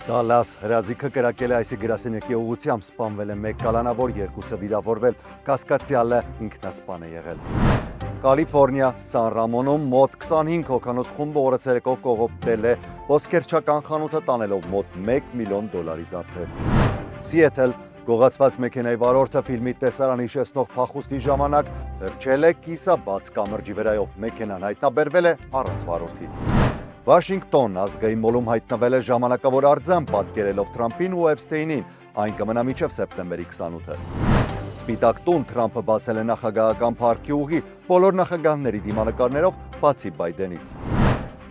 Դալլաս հրաձիգը կրակել է այսի գրասենյակի ուղղությամբ, սպանվել է մեկ կալանավոր, երկուսը վիրավորվել, կասկածյալը ինքնասպան է եղել։ Կալիֆորնիա Սան Ռամոնում մոտ 25 հոգանոց խումբը օրը ցերեկով կողոպտել է ոսկերչական խանութը տանելով մոտ $1 միլիոն զարդեր։ Սիեթլ գողացված մեքենայի վարորդը ֆիլմի տեսարան հիշեցնող փախուստի ժամանակ թռչել է կիսաբաց կամրջի վրայով, մեքենան հայտնաբերվել է առանց վարորդի։ Վաշինգտոն ազգային մոլում հայտնվել է ժամանակավոր արձան պատկերելով Թրամփին ու Էփստեյնին, այն կմնա մինչև սեպտեմբերի 28-ը։ Սպիտակ տուն Թրամփը բացել է նախագահական փառքի ուղի բոլոր նախագահների դիմանկարներով, բացի Բայդենից։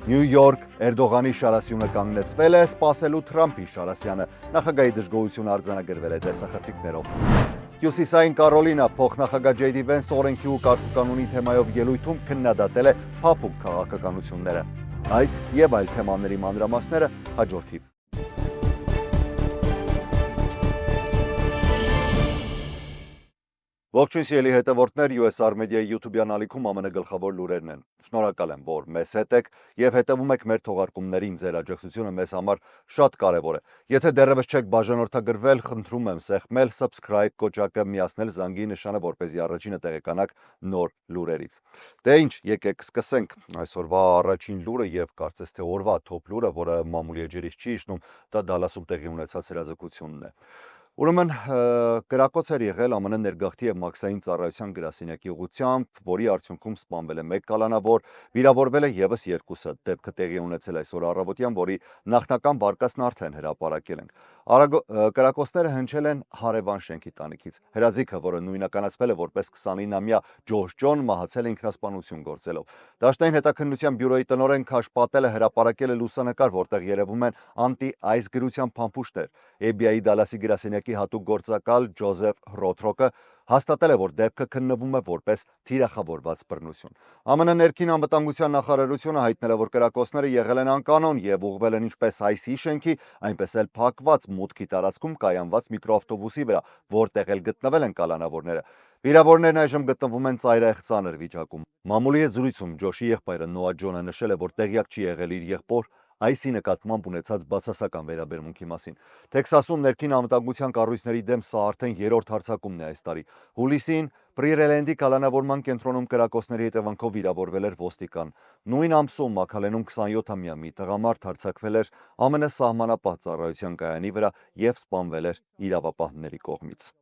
Նյու Յորք Էրդողանի շարասյունը կանգնեցվել է սպասելու Թրամփի շարասյանը, նախագահի դժգոհությունը արձանագրվել է տեսախցիկներով։ Հյուսիսային Կարոլինա փոխնախագահ Ջեյ Դի Վենսը օրենքի ու կարգուկանոնի թեմայով ելույթում քննադատել է փափուկ քաղաքականությունները։ Այս եւ այլ թեմաների մանրամասները հաջորդիվ։ Ողջույն սիրելի հետևորդներ, USR Media-ի YouTube-յան ալիքում ԱՄՆ գլխավոր լուրերն են։ Շնորհակալ եմ, որ մեզ հետ եք եւ հետևում եք մեր թողարկումներին, ձեր աջակցությունը մեզ համար շատ կարեւոր է։ Եթե դեռևս չեք բաժանորդագրվել, խնդրում եմ սեղմել subscribe կոճակը, միացնել զանգի նշանը, որպեսզի առաջինը տեղեկանաք նոր լուրերից։ Դե ինչ, եկեք սկսենք այսօրվա առաջին լուրը եւ կարծես թե օրվա top լուրը, որը մամուլի էջերից չի իջնում, դա Դալասում տեղի ունեցած հրաձգությունն է։ Ուրեմն կրակոց էր եղել ԱՄՆ ներգաղթի եւ մաքսային ծառայության գրասենյակի ուղղությամբ, որի արդյունքում սպանվել է մեկ կալանավոր, վիրավորվել է եւս երկուսը։ Դեպքը տեղի ունեցել այսօր առավոտյան, որի նախնական վարկածն արդեն հրապարակել ենք։ Կրակոցները հնչել են հարևան շենքի տանիքից։ Հրաձիգը, որը նույնականացվել է որպես 29-ամյա Ջորջ Ջոն, մահացել է ինքնասպանություն գործելով։ Դաշտային հետաքննության բյուրոյի տնօրեն Քաշ Պատելը հրապարակել է լուսանկար, որտեղ երևում են անտի-այս գրության փամփուշտեր։ FBI-ի Դալասի գրասենյակի հատուկ գործակալ Ջոզեֆ Հրոթրոկը հաստատել է, որ դեպքը քննվում է որպես թիրախավորված բռնություն։ ԱՄՆ ներքին անվտանգության նախարարությունը հայտնել է, որ կրակոցները եղել են անկանոն եւ ուղղվել են ինչպես ICE շենքի, այնպես էլ փակված մուտքի տարածքում կայանված միկրոավտոբուսի վրա, որտեղ էլ գտնվել են կալանավորները։ Վիրավորներն այժմ գտնվում են ծայրահեղ ծանր վիճակում։ Մամուլի հետ զրույցում Ջոշի եղբայրը Նոա Ջոնը նշել է, որ տեղյակ չի եղել իր եղբոր ICE նկատմամբ ունեցած բացասական վերաբերմունքի մասին։ Տեքսասում ներքին անվտանգության կառույցների դեմ սա արդեն երրորդ հարձակումն է այս տարի։ Հուլիսին Պրիրելենդի կալանավորման կենտրոնում կրակոցների հետևանքով վիրավորվել էր ոստիկան։ Նույն ամսում Մաքալենում 27-ամյա մի տղամարդ հարձակվել էր ԱՄՆ սահմանապահ ծառայության կայանի վրա եւ սպանվել էր իրավապահների կողմից։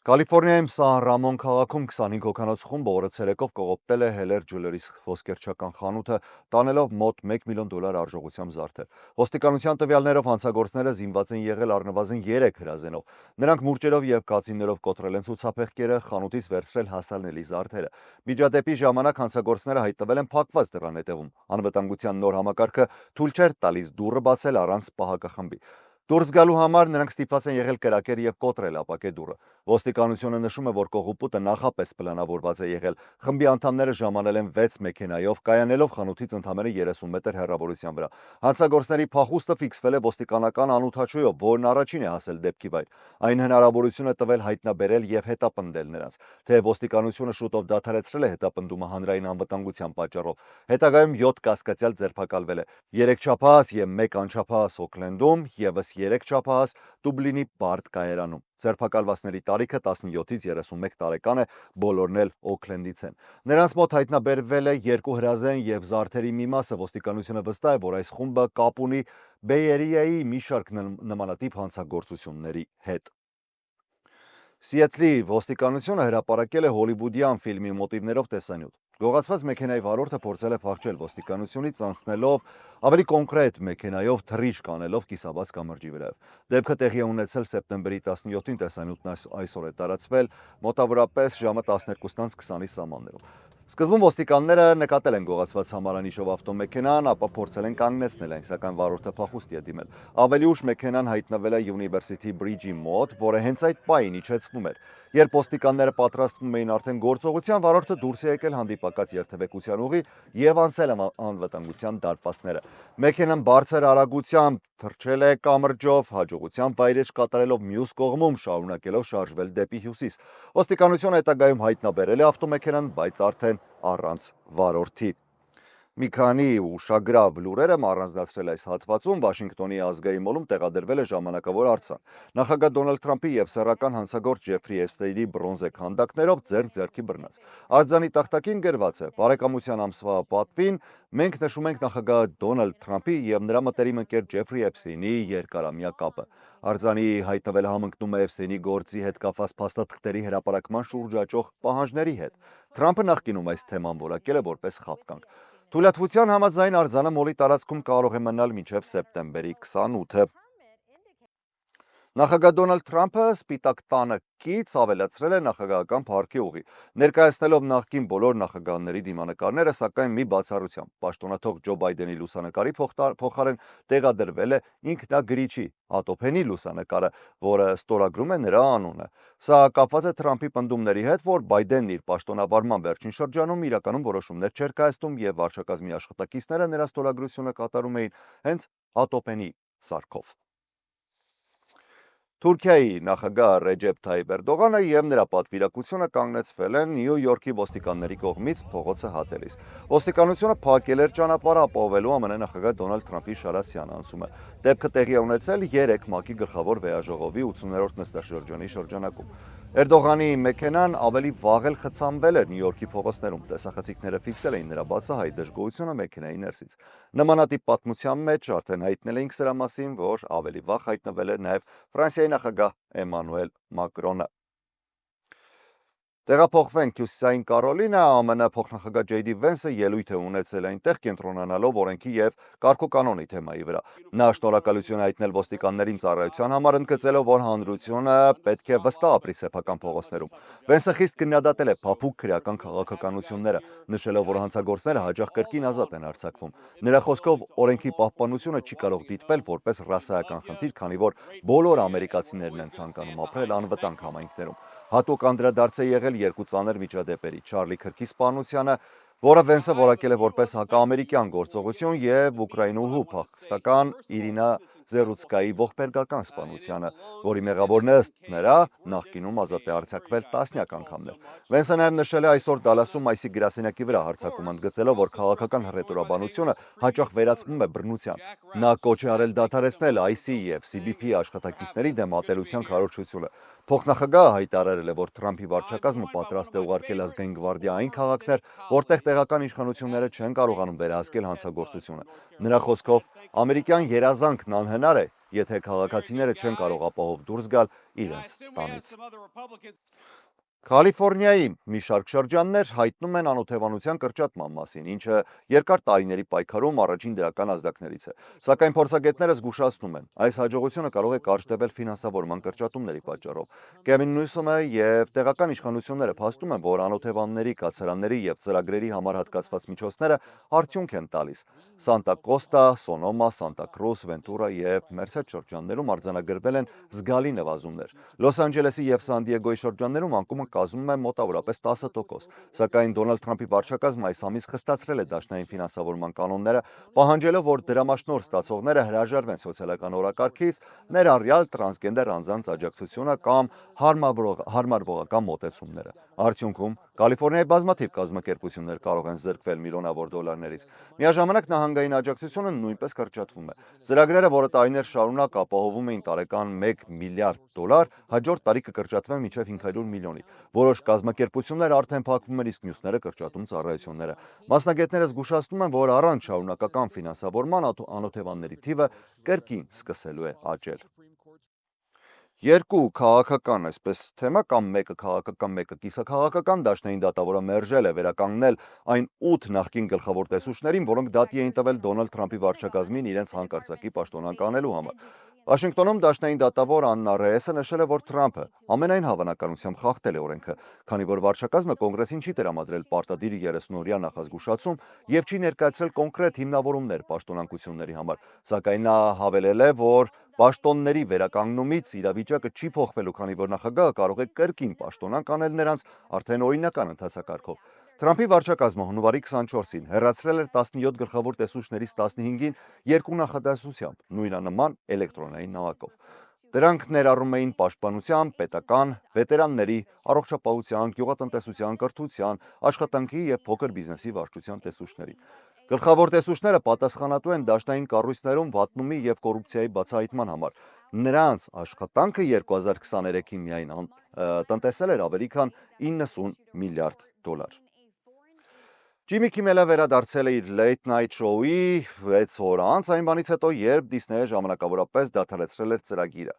Կալիֆորնիայում Սան Ռամոն քաղաքում 25 հոգանոց խումբը օրը ցերեկով կողոպտել է Heller Jewelry ոսկերչական խանութը, տանելով մոտ $1 միլիոն արժողությամբ զարդեր։ Ոստիկանության տվյալներով հանցագործները զինված են եղել առնվազն 3 հրազենով։ Նրանք մուրճերով եւ կացիններով կոտրել են ցուցափեղկերը, խանութից վերցրել հասանելի զարդերը։ Միջադեպի ժամանակ հանցագործները հայտնվել են փակված դռան հետևում։ Անվտանգության նոր համակարգը թույլ չէր տալիս դուռը բացել առանց պահակախմբի։ Դուրս գալու համար նրանք ստիպված են եղել կրակել եւ կոտրել ապակե դուռը։ Ոստիկանությունը նշում է, որ կողոպուտը նախապես պլանավորված է եղել։ Խմբի անդամները ժամանել են 6 մեքենայով, կայանելով խանութից ընդամենը 30 մետր հեռավորության վրա։ Հանցագործների փախուստը ֆիքսվել է ոստիկանական անօդաչուով, որն առաջին է հասել դեպքի վայր։ Այն հնարավորություն է տվել հայտնաբերել եւ հետապնդել նրանց։ Թեև ոստիկանությունը շուտով դադարեցրել է հետապնդումը հանրային անվտանգության պատճառով, հետագայում 7 կասկածյալ ձերբակալվել է։ 3 չափահաս եւ 1 անչափահաս Օքլենդում, եւս 3 չափահաս Դուբլինի Բարդ կայարանում։ Ձերբակալվածների տարիքը 17-ից 31 տարեկան է, բոլորն էլ Օքլենդից են։ Նրանց մոտ հայտնաբերվել է 2 հրազեն եւ զարդերի մի մասը։ Ոստիկանությունը վստահ է, որ այս խումբը կապ ունի Bay Area-ի մի շարք նմանատիպ հանցագործությունների հետ։ Սիեթլի ոստիկանությունը հրապարակել է հոլիվուդյան ֆիլմի մոտիվներով տեսանյութ։ Գողացված մեքենայի վարորդը փորձել է փախչել ոստիկանությունից, անցնելով ավելի կոնկրետ մեքենայով թռիչք անելով կիսաբաց կամրջի վրայով։ Դեպքը տեղի է ունեցել սեպտեմբերի 17-ին, տեսանյութն այսօր է տարածվել մոտավորապես ժամը 12:20-ի սահմաններում։ Սկզբում ոստիկանները նկատել են գողացված համարանիշով ավտոմեքենան, ապա փորձել են կանգնեցնել այն, սակայն վարորդը փախուստի է դիմել։ Ավելի ուշ մեքենան հայտնվել է University Bridge-ի մոտ, որը հենց այդ պահին իջեցվում էր։ Երբ ոստիկանները պատրաստվում էին արդեն գործողության, վարորդը դուրս է եկել հանդիպակաց երթևեկության ուղի եւ անցել անվտանգության դարպասները։ Մեքենան բարձր արագությամբ թռչել է կամրջով, հաջողությամբ վայրէջք կատարելով մյուս կողմում, շարունակելով շարժվել դեպի հյուսիս։ Ոստիկանությունը հետագայում հայտնաբերել է ավտոմեքենան, բայց արդեն առանց վարորդի։ Մի քանի ուշագրավ լուրերը առանձնացրել այս հատվածում Վաշինգտոնի ազգային մոլում տեղադրվել է ժամանակավոր արձան։ Նախագահ Դոնալդ Թրամփի եւ սեռական հանցագործ Ջեֆրի Էփստեյնի բրոնզե քանդակներով ձեռք-ձեռքի բռնած։ Արձանի տախտակին գրված է. «Բարեկամության ամսվա պատվին մենք նշում ենք նախագահ Դոնալդ Թրամփի եւ նրա մտերիմ ընկեր Ջեֆրի Էփստեյնի երկարամյա կապը»։ Արձանի հայտնվելը համընկնում է Էփստեյնի գործի հետ կապված փաստաթղթերի հրապարակման շուրջ աճող պահանջների հետ։ Թրամփը նախկինում այս թեման որակել է որպես խաբկանք։ Թույլատվության համաձայն արձանը մոլի տարածքում կարող է մնալ մինչև սեպտեմբերի 28-ը։ Նախագահ Դոնալդ Թրամփը Սպիտակ տանը կից ավելացրել է նախագահական փառքի ուղի, ներկայացնելով նախկին բոլոր նախագահների դիմանկարները, սակայն մի բացառությամբ՝ պաշտոնաթող Ջո Բայդենի լուսանկարի փոխարեն տեղադրվել է ինքնագրիչի Ատոփենի լուսանկարը, որը ստորագրում է նրա անունը։ Սա կապված է Թրամփի պնդումների հետ, որ Բայդենն իր պաշտոնավարման վերջին շրջանում իրականում որոշումներ չէր կայացնում եւ վարչակազմի աշխատակիցները նրա ստորագրությունը կատարում էին հենց Ատոփենի սարքով։ Թուրքիայի նախագահ Ռեջեփ Թայիպ Էրդողանը եւ նրա պատվիրակությունը կանգնեցվել են Նյու Յորքի ոստիկանների կողմից փողոցը հատելիս։ Ոստիկանությունը փակել էր ճանապարհը ապահովելու ԱՄՆ նախագահ Դոնալդ Թրամփի շարասյան անցումը։ Դեպքը տեղի է ունեցել 3 ՄԱԿ-ի գլխավոր վեաժողովի 80-րդ նստաշրջանի շրջանակում։ Էրդողանի մեքենան ավելի վաղ էլ խցանվել էր Նյու Յորքի փողոցներում։ Տեսախցիկները ֆիքսել էին նրա բացահայտ դժգոհությունը մեքենայի ներսից։ Նմանատիպ պատմության մեջ արդեն հայտնել էինք սրա մասին, որ ավելի վաղ հայտնվել էր նաև Ֆրանսիայի նախագահ Էմանուել Մակրոնը։ Տեղափոխվենք Հյուսիսային Կարոլինա, ԱՄՆ փոխնախագահ Ջեյ Դի Վենսը ելույթ է ունեցել այնտեղ կենտրոնանալով օրենքի եւ կարգոկանոնի թեմայի վրա։ Նա շնորհակալություն հայտնել ոստիկաններին ծառայության համար, ընդգծելով, որ հանրությունը պետք է վստահ ապրի սեփական փողոցներում։ Վենսը խիստ քննադատել է փափուկ քրեական քաղաքականությունները, նշելով, որ հանցագործները հաճախ կրկին ազատ են արձակվում։ Նրա խոսքով օրենքի պահպանությունը չի կարող դիտվել որպես ռասայական խնդիր, քանի որ բոլոր ամերիկացիներն են ցանկանում ապրել անվտանգ համայնքներում։ Հատուկ անդրադարձ է եղել երկու ծանր միջադեպերի՝ Չարլի Քրքի սպանությանը, որը Վենսը որակել է որպես հակաամերիկյան գործողություն, եւ ուկրաինուհու փախստական Իրինա Զերուցկայի ողբերգական սպանությանը, որի մեղավորն ըստ նրա նախկինում ազատ է արձակվել տասնյակ անգամներ։ Վենսը նաև նշել է այսօր Դալասում այսի գրասենյակի վրա հարձակում, ընդգծելով, որ քաղաքական հռետորաբանությունը հաճախ վերածվում է բռնության։ Նա կոչ է արել դադարեցնել IC եւ CBP աշխատակիցների դեմ ատելության քարոզչությունը։ Փոխնախագահը հայտարարել է, որ Թրամփի վարչակազմը պատրաստ է ուղարկել ազգային գվարդիա այն քաղաքներ, որտեղ տեղական իշխանությունները չեն կարողանում վերահսկել հանցագործությունը։ Նրա խոսքով, ամերիկյան երազանքն անհնար է, եթե քաղաքացիները չեն կարող ապահով դուրս գալ իրենց տանից։ Կալիֆոռնիայի մի շարք շրջաններ հայտնում են անօթևանության կրճատման մասին, ինչը երկար տարիների պայքարում առաջին դրական ազդակներից է։ Սակայն փորձագետները զգուշացնում են, այս հաջողությունը կարող է կարճ տևել ֆինանսավորման կրճատումների պատճառով։ Կևին Նյուսոմը եւ տեղական իշխանությունները փաստում են, որ անօթևանների, կացարանների եւ ծրագրերի համար հատկացված միջոցները արդյունք են տալիս։ Սանտա Կոստա, Սոնոմա, Սանտա Կրուս, Վենտուրա եւ Մերսեդ շրջաններում արձանագրվել են զգալի նվազումներ։ Լոս Անջելեսի եւ Սան Դիեգոյի շրջաններում անկումը կազմում է մոտավորապես 10%, սակայն Դոնալդ Թրամփի վարչակազմը այս ամիս խստացրել է դաշնային ֆինանսավորման կանոնները, պահանջելով, որ դրամաշնորհ ստացողները հրաժարվեն սոցիալական օրակարգից, ներառյալ տրանսգենդեր անձանց աջակցությունը կամ հարմարվողական մոտեցումները։ Արդյունքում Կալիֆոռնիայի բազմաթիվ կազմակերպություններ կարող են զրկվել միլիոնավոր դոլարներից։ Միաժամանակ նահանգային աջակցությունը նույնպես կրճատվում է։ Ծրագրերը, որը տարիներ շարունակ ապահովում էին տարեկան 1 միլիարդ դոլար, հաջորդ տարի կկրճատվեն մինչև 500 միլիոնի։ Որոշ կազմակերպություններ արդեն փակվում են, իսկ մյուսները կրճատում ծառայությունները։ Մասնագետները զգուշացնում են, որ առանց շարունակական ֆինանսավորման անօթևանների թիվը կրկին սկսելու է աճել։ Երկու քաղաքական այսպես թեմա, կամ մեկը քաղաքական, մեկը կիսաքաղաքական, դաշնային դատավորը մերժել է վերականգնել այն 8 նախկին գլխավոր տեսուչներին, որոնք դատի էին տվել Դոնալդ Թրամփի վարչակազմին իրենց հանկարծակի պաշտոնանկ անելու համար։ Վաշինգտոնում դաշնային դատավոր Աննա Ռեեսը նշել է, որ Թրամփը ամենայն հավանականությամբ խախտել է օրենքը, քանի որ վարչակազմը կոնգրեսին չի տրամադրել պարտադիր 30-օրյա նախազգուշացում եւ չի ներկայացրել կոնկրետ հիմնավորումներ պաշտոնանկությունների համար, սակայն նա հավելել է, որ պաշտոնների վերականգնումից իրավիճակը չի փոխվելու, քանի որ նախագահը կարող է կրկին պաշտոնանկ անել նրանց արդեն օրինական ընթացակարգով։ Թրամփի վարչակազմը հունվարի 24-ին հեռացրել էր 17 գլխավոր տեսուչներից 15-ին երկու նախադասությամբ, նույնանման էլեկտրոնային նամակով։ Դրանք ներառում էին պաշտպանության, պետական, վետերանների, առողջապահության, գյուղատնտեսության, կրթության, աշխատանքի եւ փոքր բիզնեսի վարչության տեսուչներին։ Գլխավոր տեսուչները պատասխանատու են դաշնային կառույցներում վատնումի և կոռուպցիայի բացահայտման համար։ Նրանց աշխատանքը 2023-ին միայն տնտեսել էր ավելի քան 90 միլիարդ դոլար։ Ջիմի Քիմելը վերադարձել է իր Late Night Show-ի 6 օր անց այն բանից հետո, երբ Դիսնեյը ժամանակավորապես դադարեցրել էր ծրագիրը։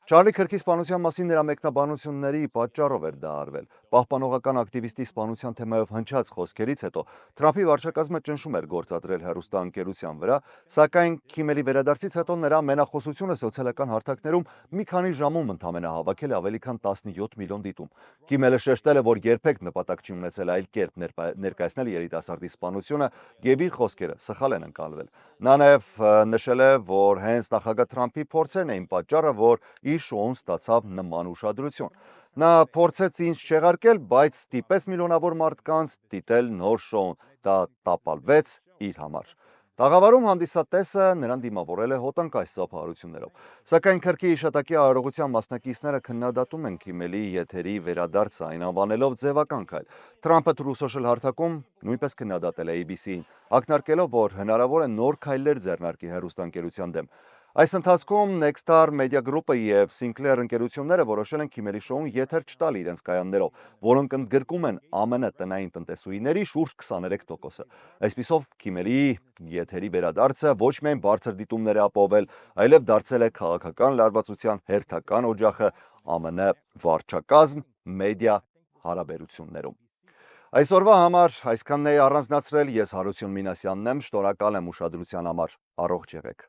Չարլի Քրքի սպանության մասին նրա մեկնաբանությունների պատճառով էր դա արվել։ Պահպանողական ակտիվիստի սպանության թեմայով հնչած խոսքերից հետո Թրամփի վարչակազմը ճնշում էր գործադրել հեռուստաընկերության վրա, սակայն Քիմելի վերադարձից հետո նրա մենախոսությունը սոցիալական հարթակներում մի քանի ժամում ընդամենը հավաքել է ավելի քան 17 միլիոն դիտում։ Քիմելը շեշտել է, որ երբեք նպատակ չի ունեցել այլ կերպ ներկայացնել երիտասարդի սպանությունը և իր խոսքերը սխալ են ընկալվել։ Նա նաև նշել է, որ հենց նախագահ Թրամփի փորձերն էին պատճառը, որ իր շոուն ստացավ նման ուշադրություն։ Նա փորձեց ինձ չեղարկել, բայց ստիպեց միլիոնավոր մարդկանց դիտել նոր շոուն, դա տապալվեց իր համար։ Տաղավարում հանդիսատեսը նրան դիմավորել է հոտանկայս ծափահարություններով։ Սակայն Քրքի հիշատակի արարողության մասնակիցները քննադատում են Քիմելի եթերի վերադարձը, այն անվանելով ձևական քայլ։ Թրամփը True Social հարթակում նույնպես քննադատել է ABC-ին, ակնարկելով, որ հնարավոր է նոր քայլեր ձեռնարկի հեռուստաընկերության դեմ։ Այս ընթացքում Nexstar Media Group-ը և Sinclair ընկերությունները որոշել են Քիմելի շոուն եթեր չտալ իրենց կայաններով, որոնք ընդգրկում են ԱՄՆ տնային տնտեսուհիների շուրջ 23%-ը։ Այսպիսով Քիմելի եթերի վերադարձը ոչ միայն բարձր դիտումներ է ապահովել, այլև դարձել է քաղաքական լարվածության հերթական օջախը ԱՄՆ վարչակազմ մեդիա հարաբերություններում։ Այսօրվա համար այսքանն էի առանձնացրել, ես Հարություն Մինասյանն եմ, շնորհակալ եմ ուշադրության համար, առողջ եղեք։